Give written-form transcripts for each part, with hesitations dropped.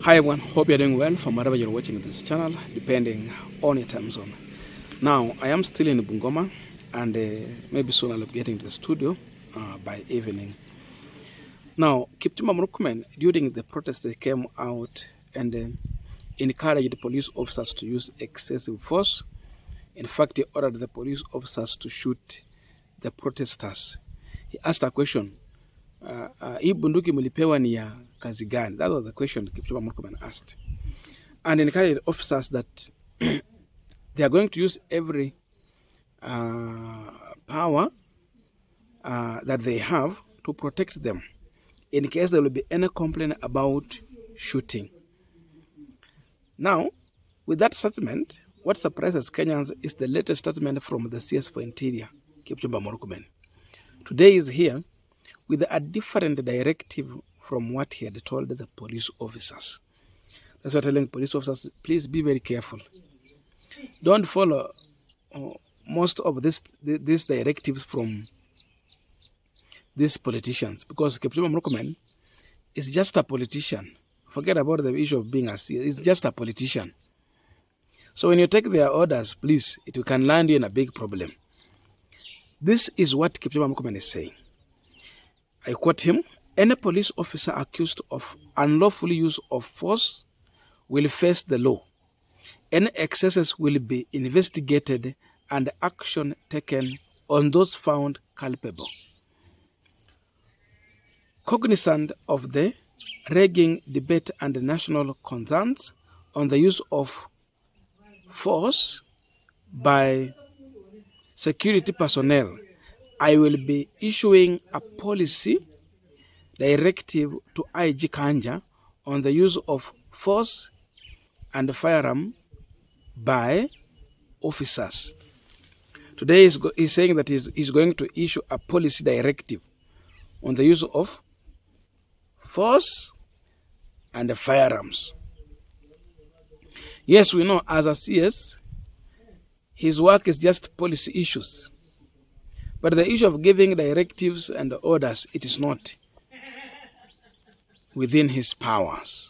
Hi everyone, hope you're doing well from wherever you're watching this channel, depending on your time zone. Now, I am still in Bungoma, and maybe soon I'll be getting to the studio by evening. Now, Kipchumba Murkomen, during the protest, they came out and encouraged the police officers to use excessive force. In fact, he ordered the police officers to shoot the protesters. He asked a question, hii bunduki mlipewa ni ya kazi gani? That was the question Kipchumba Murkomen asked. And encouraged officers that they are going to use every power that they have to protect them in case there will be any complaint about shooting. Now, with that statement, what surprises Kenyans is the latest statement from the CS for Interior, Kipchumba Murkomen. Today is here with a different directive from what he had told the police officers. That's why I'm telling police officers, please be very careful. Don't follow most of these directives from these politicians, because Kipchumba Murkomen is just a politician. Forget about the issue of being a CS. He's just a politician. So when you take their orders, please, it can land you in a big problem. This is what Kipchumba Murkomen is saying. I quote him, any police officer accused of unlawful use of force will face the law. Any excesses will be investigated and action taken on those found culpable. Cognizant of the raging debate and national concerns on the use of force by security personnel, I will be issuing a policy directive to IG Kanja on the use of force and firearm by officers. Today he's saying that he's going to issue a policy directive on the use of force and firearms. Yes, we know as a CS, his work is just policy issues. But the issue of giving directives and orders, it is not within his powers.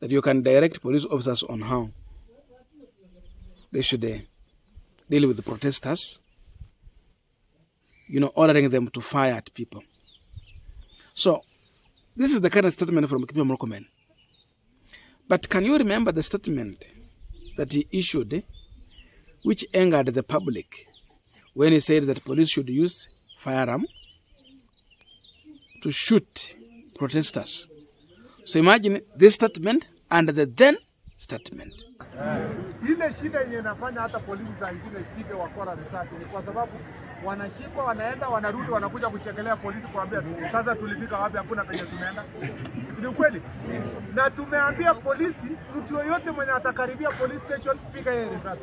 That you can direct police officers on how they should deal with the protesters, ordering them to fire at people. So, this is the kind of statement from Kipchumba Murkomen. But can you remember the statement that he issued, which angered the public, when he said that police should use firearm to shoot protesters? So imagine this statement and the then statement. Ile shida yenye inafanya hata polisi za ingine ipige wakora risasi ni kwa sababu wanashikwa, wanaenda, wanarudi, wanakuja kuchekelea polisi kuambia sasa tulifika wapi, hakuna penye tunaenda. Ni kweli? Na tumeambia polisi mtu yoyote mwenye atakaribia police station piga yeye risasi.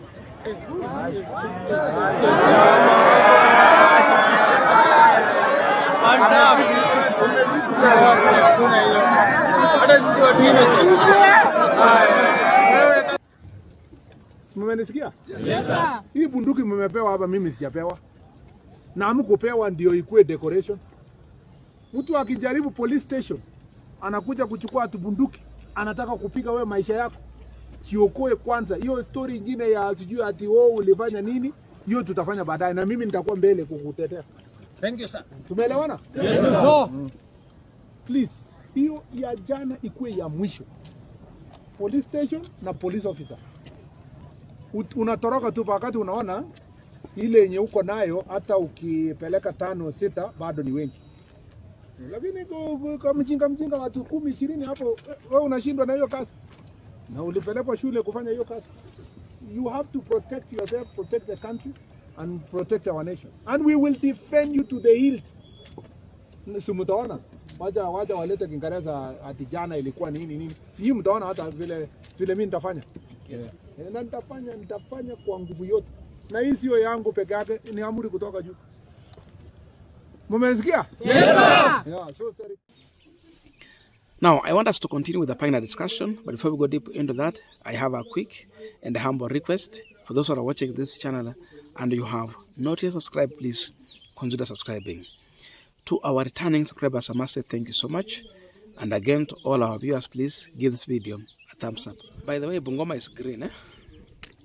Mmenisikia? Yes sir. Hii bunduki mmepewa hapa, mimi sijapewa. Na hamkupewa ndio ikue decoration. Mtu akijaribu police station anakuja kuchukua atu bunduki, anataka kupiga wewe maisha yako. Jiokoe kwanza. Hiyo story nyingine ya sijui ati ulifanya nini, hiyo tutafanya baadaye na mimi nitakuwa mbele kukutetea. Thank you sir. Tumeelewana? Yes sir. So, please, hiyo ya jana ikue ya mwisho. Police station na police officer. Unatoroka tu wakati unaona ile yenye uko nayo, hata ukipeleka 5 6 bado ni wengi. Lakini kwa mjinga watu 10 20 hapo, wewe unashindwa na hiyo kazi. Na ulipelekwa shule kufanya hiyo kazi. You have to protect yourself, protect the country and protect our nation. And we will defend you to the hilt. Mtaona waja walete Kiingereza ati jana ilikuwa nini. Si mtaona hata vile mimi nitafanya. Yes. Na nitafanya kwa nguvu yote. Na hii sio yangu peke yake, ni amri kutoka juu. Mumesikia? Yes sir. Yeah, so sorry. Now, I want us to continue with the panel discussion, but before we go deep into that, I have a quick and humble request. For those who are watching this channel and you have not yet subscribed, please consider subscribing. To our returning subscribers, I must say thank you so much. And again, to all our viewers, please give this video a thumbs up. By the way, Bungoma is green.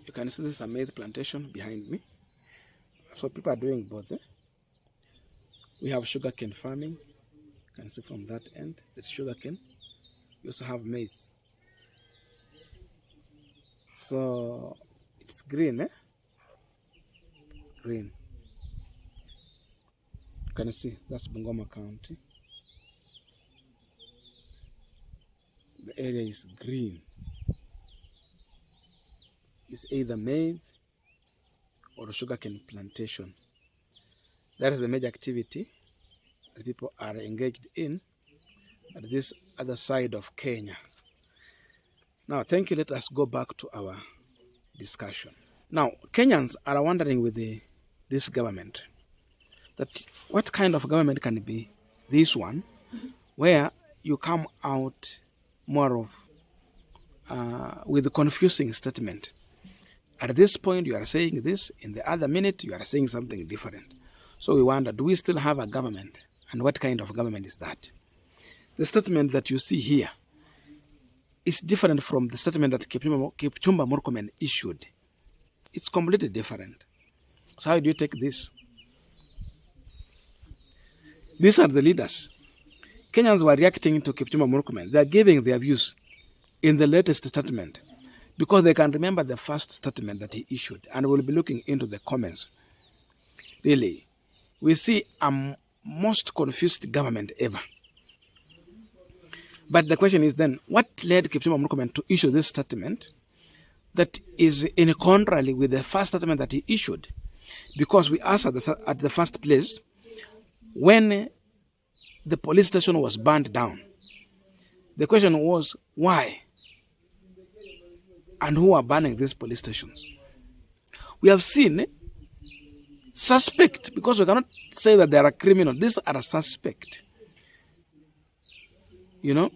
You can see this maize plantation behind me. So people are doing both. We have sugarcane farming. You can see from that end, it's sugarcane. We also have maize. So it's green. Green. You can see that's Bungoma County. The area is green. It's either maize or a sugarcane plantation. That is the major activity that people are engaged in at this other side of Kenya. Now, thank you. Let us go back to our discussion. Now, Kenyans are wondering with this government that what kind of government can it be this one, where you come out more of with a confusing statement. At this point, you are saying this. In the other minute, you are saying something different. So we wonder, do we still have a government? And what kind of government is that? The statement that you see here is different from the statement that Kipchumba Murkomen issued. It's completely different. So how do you take this? These are the leaders. Kenyans were reacting to Kipchumba Murkomen. They are giving their views in the latest statement because they can remember the first statement that he issued, and we'll be looking into the comments. Really, we see a most confused government ever. But the question is then, what led Kipchumba Murkomen to issue this statement that is in contrary with the first statement that he issued? Because we asked at the first place, when the police station was burned down, the question was, why? And who are burning these police stations? We have seen suspect, because we cannot say that they are a criminal. These are a suspect. You know,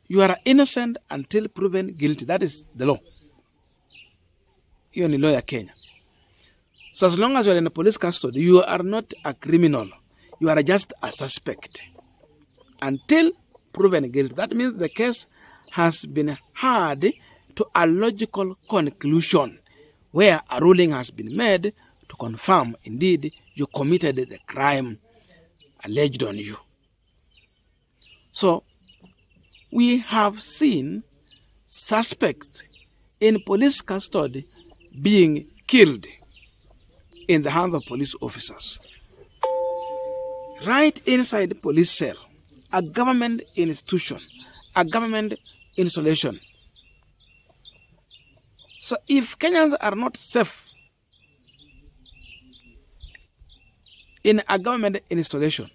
you are innocent until proven guilty. That is the law. Even in lawyer Kenya. So as long as you are in a police custody, you are not a criminal. You are just a suspect until proven guilty. That means the case has been heard to a logical conclusion where a ruling has been made to confirm indeed you committed the crime alleged on you. So we have seen suspects in police custody being killed in the hands of police officers. Right inside the police cell, a government institution, a government installation. So if Kenyans are not safe in a government installation,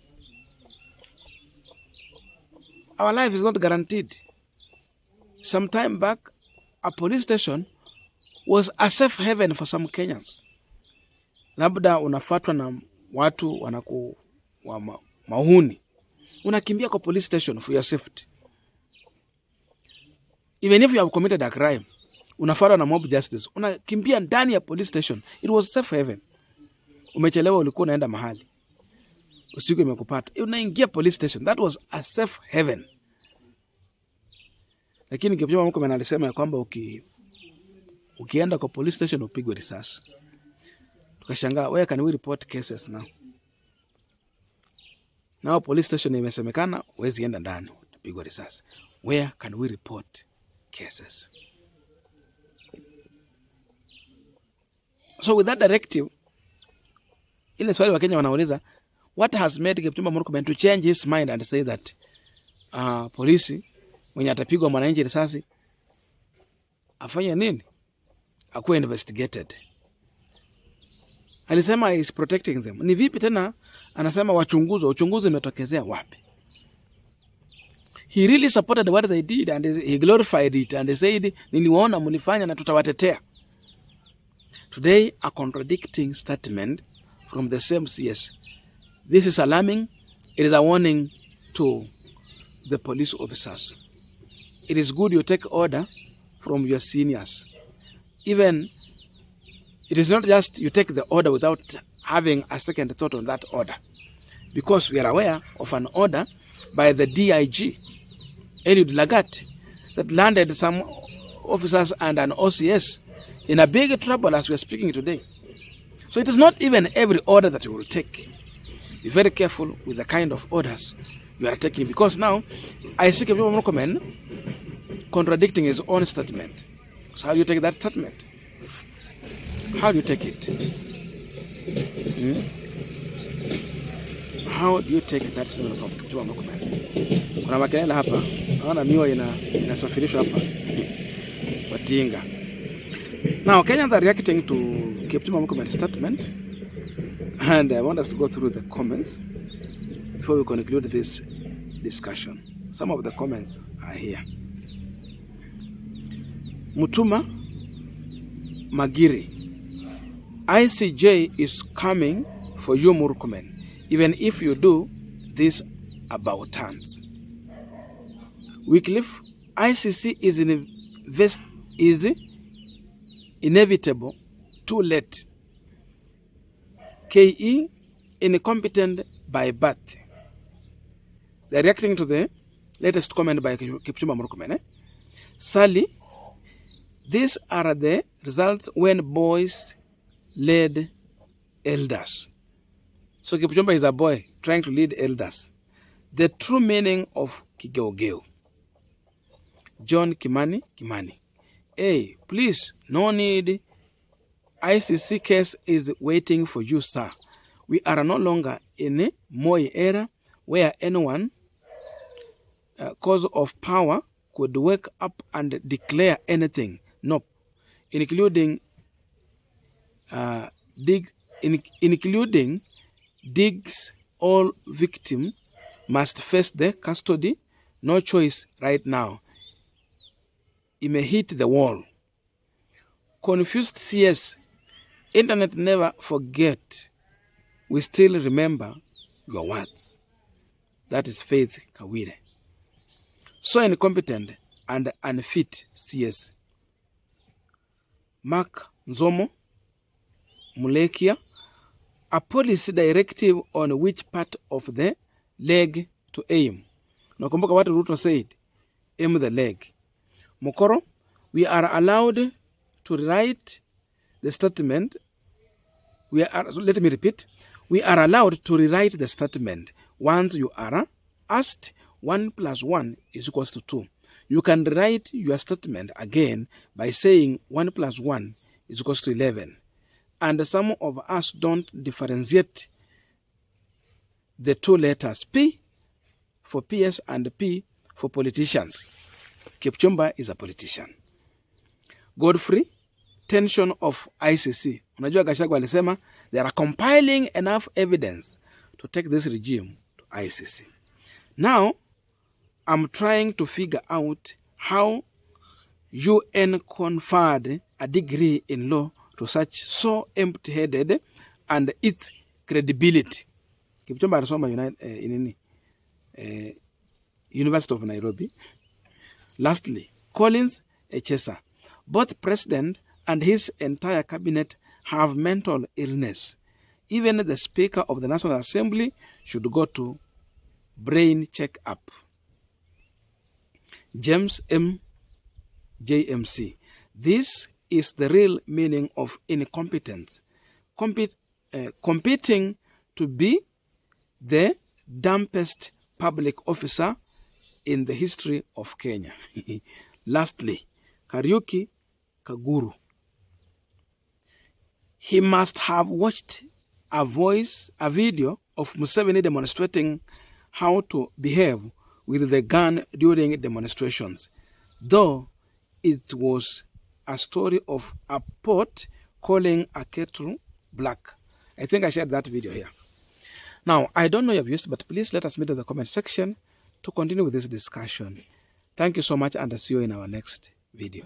our life is not guaranteed. Some time back, a police station was a safe haven for some Kenyans. Labda unafuatwa na watu mahuni, unakimbia kwa police station for your safety. Even if you have committed a crime, unafuatwa na mob justice, unakimbia ndani ya police station. It was safe haven. Umechelewa, ulikuwa unaenda mahali, usiku imekupata, unaingia police station. That was a safe haven. Lakini Kipchumba Murkomen alisema ya kwamba ukienda kwa police station upigwe risasi. Tukashangaa, where can we report cases now? Now police station imesemekana huwezi enda ndani upigwe risasi. Where can we report cases? So with that directive, ile swali wa Kenya wanauliza, what has made Kipchumba Murkomen to change his mind and say that polisi mwenye atapigwa mwananchi risasi afanye nini? Akuwe investigated. Alisema is protecting them. Ni vipi tena anasema wachunguzwe? Uchunguzi umetokezea wapi? He really supported what they did and he glorified it and he said, niliwaona mlifanya na tutawatetea. Today, a contradicting statement from the same CS. This is alarming. It is a warning to the police officers. It is good you take order from your seniors. Even, it is not just you take the order without having a second thought on that order. Because we are aware of an order by the DIG Eliud Lagat, that landed some officers and an OCS in a big trouble as we are speaking today. So it is not even every order that you will take. Be very careful with the kind of orders you are taking, because now I see Kipchumba Murkomen contradicting his own statement. So how do you take that statement? How do you take it? How do you take that statement from Kipchumba Murkomen? Kuna makelele hapa, naona miwa inasafirishwa hapa. Watinga. Now, Kenyans are reacting to Kipchumba Murkomen's statement, and I want us to go through the comments before we conclude this discussion. Some of the comments are here. Mutuma Magiri, ICJ is coming for you, Murkomen, even if you do this about turns. Wycliffe, ICC is inevitable, too late. KE, incompetent by birth. They're reacting to the latest comment by Kipchumba Murkomen. Sally, these are the results when boys led elders. So Kipchumba is a boy trying to lead elders. The true meaning of Kigeugeu. John Kimani. Hey, please, no need. ICC case is waiting for you, sir. We are no longer in a Moi era where anyone cause of power could wake up and declare anything. Nope. Including Diggs, all victim must face the custody. No choice right now. It may hit the wall. Confused CS. Internet never forget. We still remember your words. That is Faith Kawire. So incompetent and unfit CS. Mark Nzomo Mulekia. A policy directive on which part of the leg to aim. Nakumbuka what Ruto said. Aim the leg. Mokoro, we are allowed to write the statement. Let me repeat. We are allowed to rewrite the statement once you are asked 1 + 1 is equals to 2. You can write your statement again by saying 1 + 1 is equals to 11. And some of us don't differentiate the two letters P for PS and P for politicians. Kipchumba is a politician. Godfrey, tension of ICC. Unajua Gachagua alisema they are compiling enough evidence to take this regime to ICC. Now, I'm trying to figure out how UN conferred a degree in law to such so empty-headed and its credibility. Kipchumba alisoma University of Nairobi. Lastly, Collins Echesa. Both president and his entire cabinet have mental illness. Even the Speaker of the National Assembly should go to brain check-up. James M. JMC. This is the real meaning of incompetence. Competing to be the dumbest public officer in the history of Kenya. Lastly, Kyuki Kaguru. He must have watched a video of Museveni demonstrating how to behave with the gun during demonstrations, though it was a story of a pot calling a kettle black. I think I shared that video here. Now, I don't know your views, but please let us meet in the comment section to continue with this discussion. Thank you so much, and I'll see you in our next video.